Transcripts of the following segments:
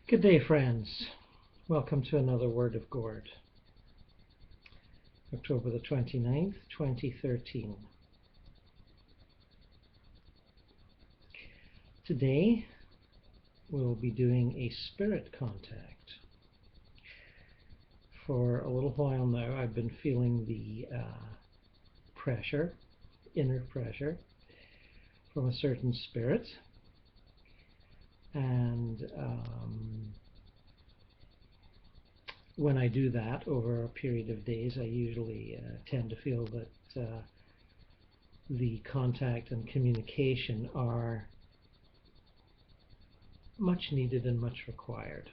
Good day, friends. Welcome to another Word of Gord. October the 29th, 2013. Today we'll be doing a spirit contact. For a little while now I've been feeling the inner pressure from a certain spirit, and when I do that over a period of days, I usually tend to feel that the contact and communication are much needed and much required.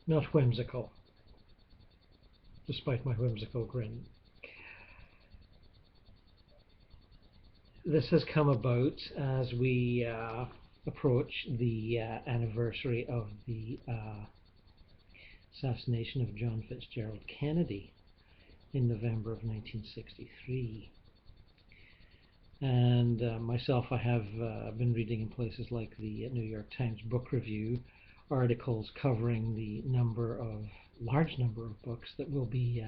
Not whimsical, despite my whimsical grin. This has come about as we approach the anniversary of the assassination of John Fitzgerald Kennedy in November of 1963. And myself, I have been reading in places like the New York Times Book Review articles covering the large number of books that will be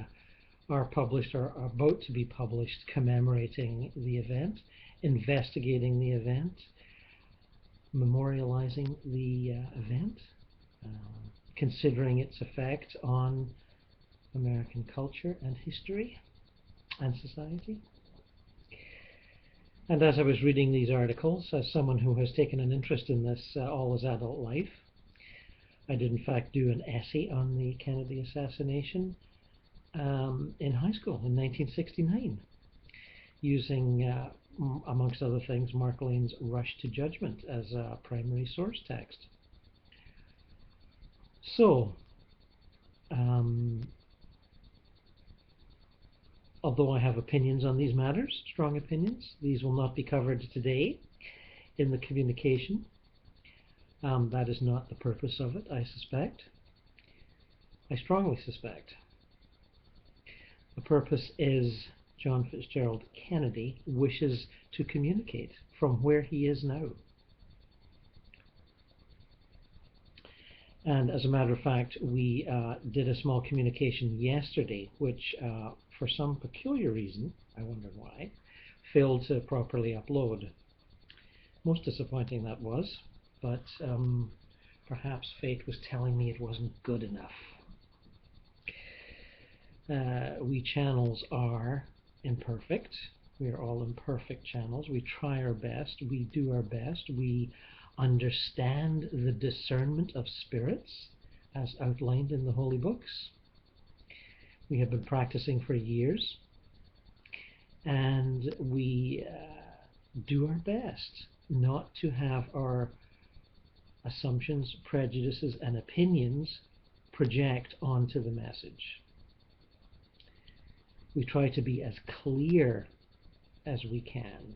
are published or are about to be published commemorating the event, investigating the event, memorializing the event, considering its effect on American culture and history and society. And as I was reading these articles, as someone who has taken an interest in this all his adult life, I did in fact do an essay on the Kennedy assassination in high school in 1969, using, amongst other things, Mark Lane's Rush to Judgment as a primary source text. So, although I have opinions on these matters, strong opinions, these will not be covered today in the communication. That is not the purpose of it, I suspect. I strongly suspect. The purpose is John Fitzgerald Kennedy wishes to communicate from where he is now. And as a matter of fact, we did a small communication yesterday, which for some peculiar reason, I wonder why, failed to properly upload. Most disappointing that was, but perhaps fate was telling me it wasn't good enough. We channels are imperfect. We are all imperfect channels. We try our best. We do our best. We understand the discernment of spirits as outlined in the holy books. We have been practicing for years, and we do our best not to have our assumptions, prejudices, and opinions project onto the message. We try to be as clear as we can,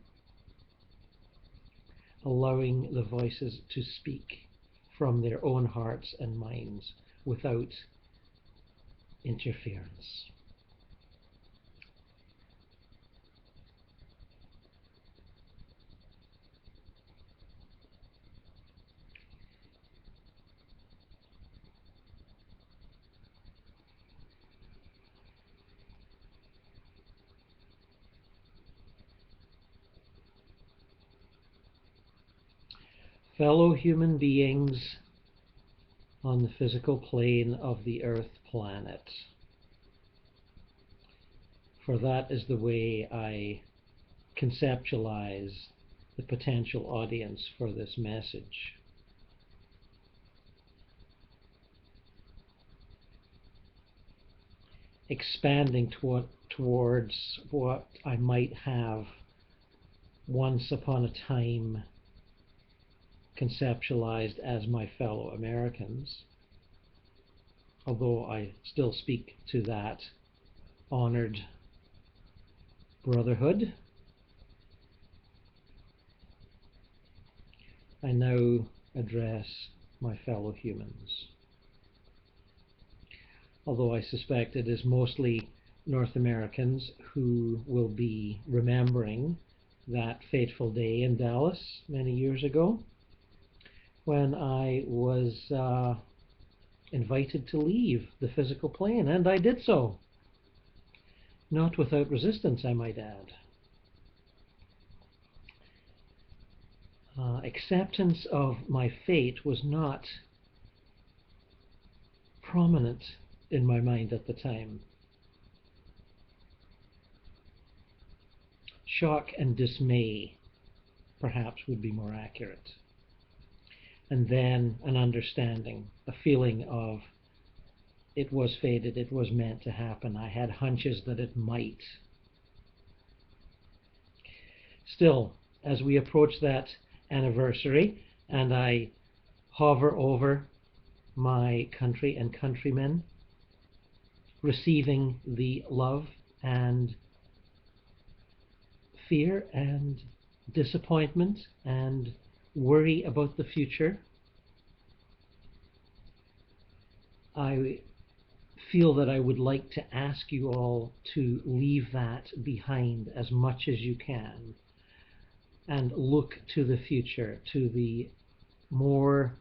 allowing the voices to speak from their own hearts and minds without interference. Fellow human beings on the physical plane of the Earth planet. For that is the way I conceptualize the potential audience for this message. Expanding towards what I might have once upon a time conceptualized as my fellow Americans, although I still speak to that honored brotherhood. I now address my fellow humans, although I suspect it is mostly North Americans who will be remembering that fateful day in Dallas many years ago, when I was invited to leave the physical plane, and I did so. Not without resistance, I might add. Acceptance of my fate was not prominent in my mind at the time. Shock and dismay, perhaps, would be more accurate. And then an understanding, a feeling of it was fated, it was meant to happen. I had hunches that it might. Still, as we approach that anniversary and I hover over my country and countrymen, receiving the love and fear and disappointment and worry about the future, I feel that I would like to ask you all to leave that behind as much as you can and look to the future, to the more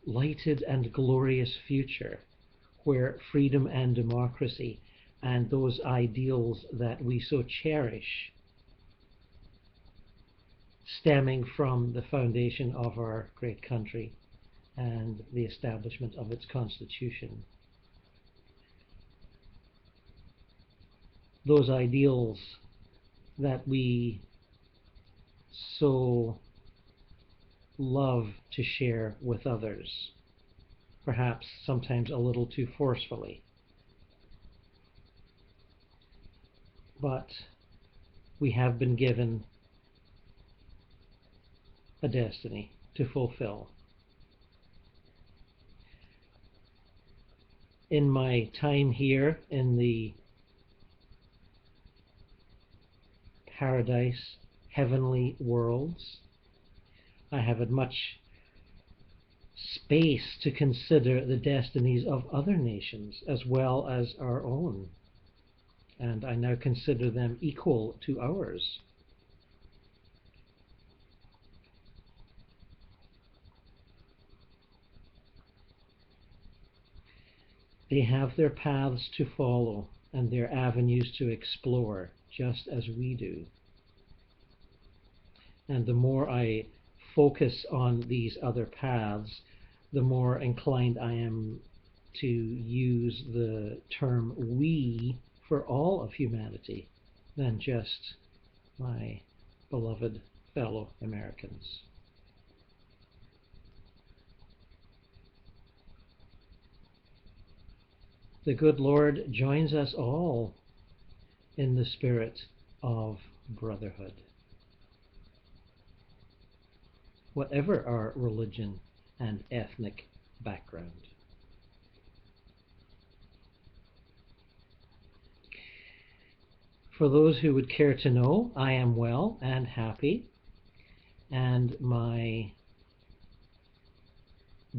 lighted and glorious future where freedom and democracy and those ideals that we so cherish, stemming from the foundation of our great country and the establishment of its Constitution. Those ideals that we so love to share with others, perhaps sometimes a little too forcefully. But we have been given a destiny to fulfill. In my time here in the paradise, heavenly worlds, I have had much space to consider the destinies of other nations as well as our own, and I now consider them equal to ours. They have their paths to follow and their avenues to explore, just as we do. And the more I focus on these other paths, the more inclined I am to use the term we for all of humanity than just my beloved fellow Americans. The good Lord joins us all in the spirit of brotherhood. Whatever our religion and ethnic background. For those who would care to know, I am well and happy, and my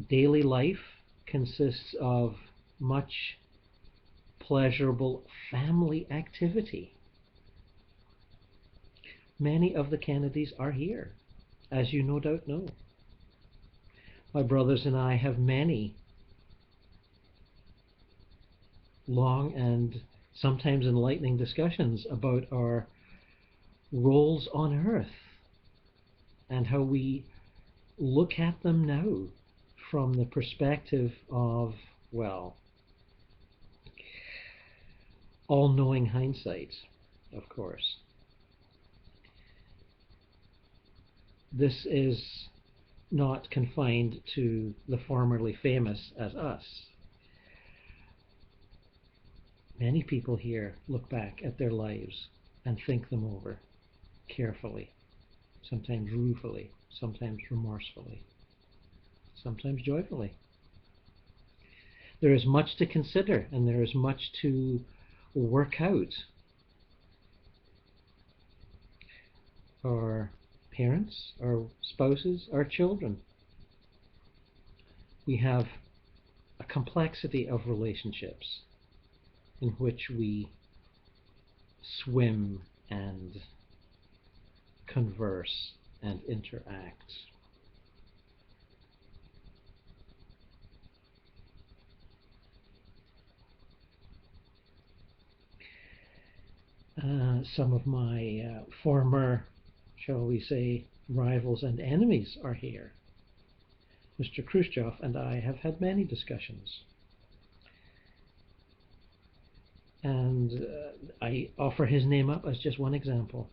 daily life consists of much pleasurable family activity. Many of the Kennedys are here, as you no doubt know. My brothers and I have many long and sometimes enlightening discussions about our roles on earth and how we look at them now from the perspective of, well, all-knowing hindsight, of course. This is not confined to the formerly famous as us. Many people here look back at their lives and think them over carefully, sometimes ruefully, sometimes remorsefully, sometimes joyfully. There is much to consider and there is much to work out. Our parents, our spouses, our children. We have a complexity of relationships in which we swim and converse and interact. Some of my former, shall we say, rivals and enemies are here. Mr. Khrushchev and I have had many discussions. And I offer his name up as just one example.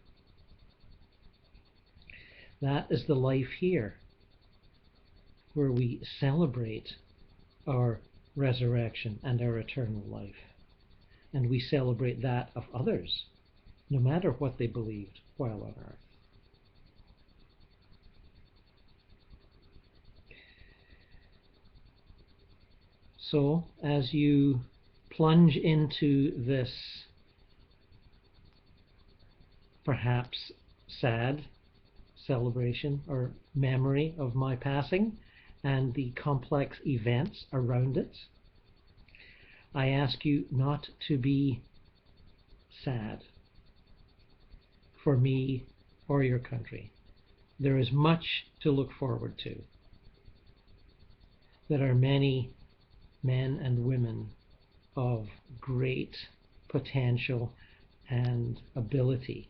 That is the life here, where we celebrate our resurrection and our eternal life. And we celebrate that of others, no matter what they believed while on earth. So, as you plunge into this perhaps sad celebration or memory of my passing and the complex events around it, I ask you not to be sad for me or your country. There is much to look forward to. There are many men and women of great potential and ability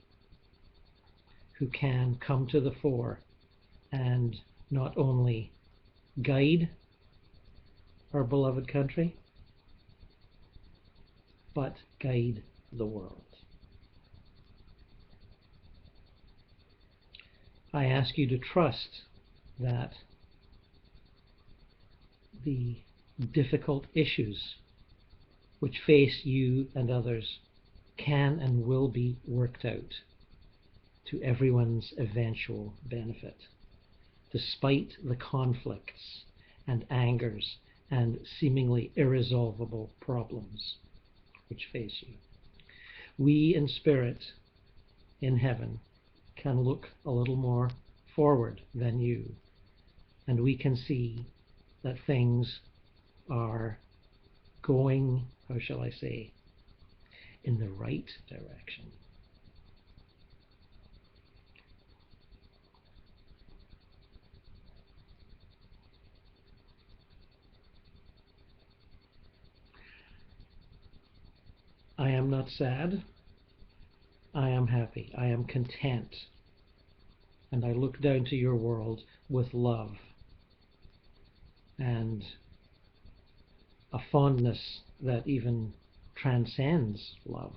who can come to the fore and not only guide our beloved country, but guide the world. I ask you to trust that the difficult issues which face you and others can and will be worked out to everyone's eventual benefit, despite the conflicts and angers and seemingly irresolvable problems which face you. We in spirit, in heaven, can look a little more forward than you, and we can see that things are going, how shall I say, in the right direction. I am not sad. I am happy. I am content. And I look down to your world with love and a fondness that even transcends love.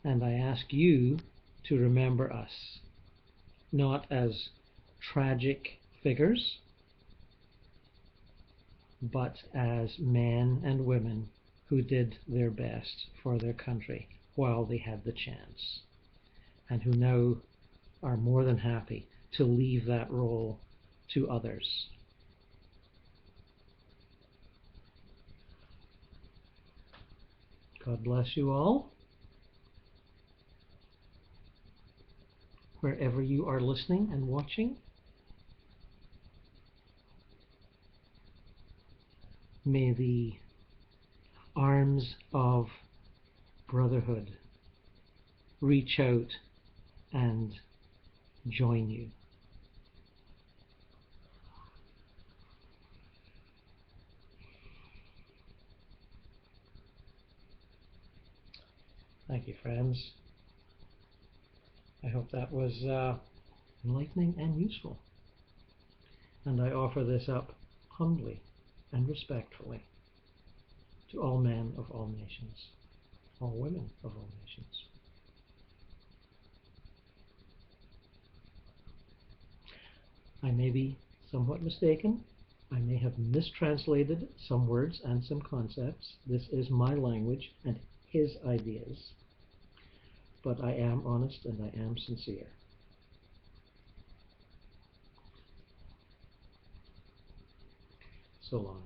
And I ask you to remember us not as tragic figures, but as men and women who did their best for their country while they had the chance, and who now are more than happy to leave that role to others. God bless you all, wherever you are listening and watching. May the arms of brotherhood reach out and join you. Thank you, friends. I hope that was enlightening and useful. And I offer this up humbly and respectfully to all men of all nations, all women of all nations. I may be somewhat mistaken. I may have mistranslated some words and some concepts. This is my language and his ideas. But I am honest and I am sincere. So long.